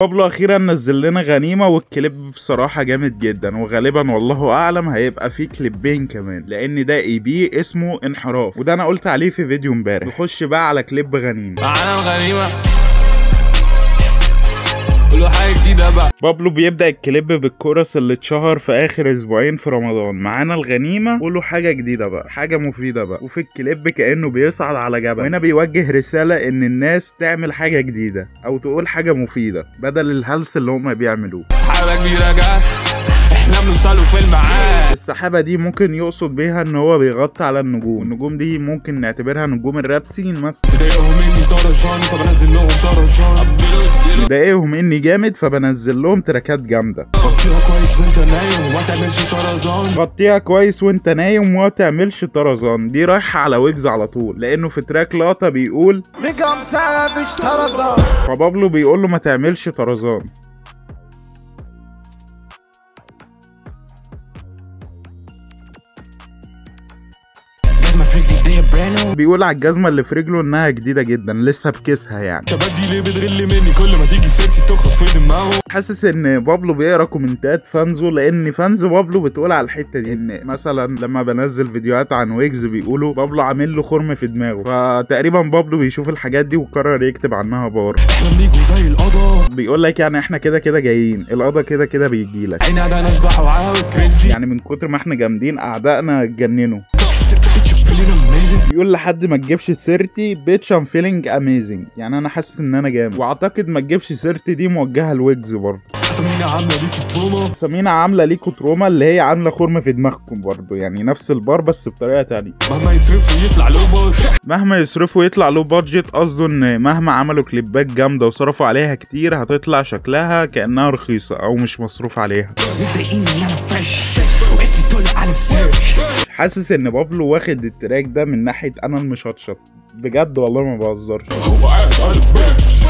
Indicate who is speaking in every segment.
Speaker 1: بابلو اخيرا نزل لنا غنيمه، والكليب بصراحه جامد جدا، وغالبا والله اعلم هيبقى فيه كليبين كمان، لان ده اي بي اسمه انحراف، وده انا قلت عليه في فيديو امبارح. نخش بقى على كليب غنيمه.
Speaker 2: معانا الغنيمه كله حاجه جديده بقى.
Speaker 1: بابلو بيبدأ الكليب بالكورس اللي اتشهر في اخر اسبوعين في رمضان، معانا الغنيمة، قوله حاجة جديدة بقى، حاجة مفيدة بقى. وفي الكليب كأنه بيصعد على جبل، وهنا بيوجه رسالة ان الناس تعمل حاجة جديدة او تقول حاجة مفيدة بدل الهلس اللي هما بيعملوه.
Speaker 2: سحابه كبيره جت احنا بنوصلوا في الميعاد.
Speaker 1: السحابة دي ممكن يقصد بيها ان هو بيغطي على النجوم. النجوم دي ممكن نعتبرها نجوم الراب سين مثلا.
Speaker 2: ضايقهم اني طرشان فبنزل لهم طرشان.
Speaker 1: ضايقهم اني جامد فبنزل لهم تراكات جامدة.
Speaker 2: غطيها كويس وانت نايم وما تعملش طرزان.
Speaker 1: غطيها كويس وانت نايم وما تعملش طرزان، دي رايحة على ويجز على طول، لانه في تراك لقطة بيقول
Speaker 2: رقم سنه مش طرزان،
Speaker 1: فبابلو بيقول له ما تعملش طرزان. بيقول على الجزمة اللي في رجله انها جديدة جدا لسه بكيسها يعني.
Speaker 2: شباب دي ليه بتغل مني كل ما تيجي سيرتي تخرج في دماغه.
Speaker 1: حاسس ان بابلو بيقرا كومنتات فانزو، لان فانز بابلو بتقول على الحتة دي ان مثلا لما بنزل فيديوهات عن ويجز بيقولوا بابلو عامل له خرم في دماغه، فتقريبا بابلو بيشوف الحاجات دي وقرر يكتب عنها بار.
Speaker 2: احنا بنيجوا زي القضا،
Speaker 1: بيقول لك يعني احنا كده كده جايين، القضا كده كده بيجي لك.
Speaker 2: عيني ده نسبح وعاوي كريزي،
Speaker 1: يعني من كتر ما احنا جامدين اعدائنا اتجننوا. بيقول لحد ما تجيبش سيرتي بيتش ام فيلينج اميزنج، يعني انا حاسس ان انا جامد. واعتقد ما تجيبش سيرتي دي موجهه لويجز برضه.
Speaker 2: سمينا عامله ليكي تروما،
Speaker 1: سمينا عامله ليكوا تروما، اللي هي عامله خرم في دماغكم برضه، يعني نفس البار بس بطريقه تانية.
Speaker 2: مهما يصرفوا يطلع له بادجت.
Speaker 1: مهما يصرفوا يطلع له بادجت، قصده ان مهما عملوا كليبات جامده وصرفوا عليها كتير هتطلع شكلها كانها رخيصه او مش مصروف عليها.
Speaker 2: متضايقين ان انا فريش واسمي طلع على السيرش.
Speaker 1: حاسس ان بابلو واخد التراك ده من ناحيه انا المشطشط، بجد والله ما بهزرش.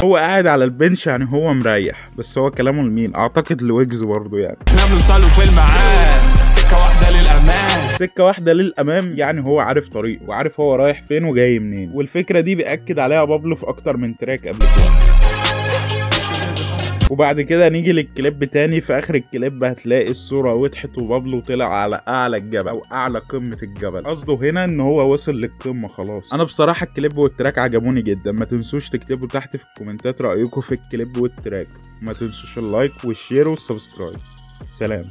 Speaker 1: هو قاعد على البنش يعني هو مريح، بس هو كلامه لمين؟ اعتقد لويجز برضه يعني.
Speaker 2: احنا بنوصلوا في الميعاد، سكه واحده للامان.
Speaker 1: سكه واحده للامام، يعني هو عارف طريقه وعارف هو رايح فين وجاي منين، والفكره دي بيأكد عليها بابلو في اكتر من تراك قبل كده. وبعد كده نيجي للكليب تاني. في اخر الكليب هتلاقي الصورة وضحت وبابلو طلع على اعلى الجبل او اعلى قمة الجبل، قصده هنا ان هو وصل للقمة خلاص. انا بصراحة الكليب والتراك عجبوني جدا، ما تنسوش تكتبوا تحت في الكومنتات رأيكم في الكليب والتراك، وما تنسوش اللايك والشير والسبسكرايب. سلام.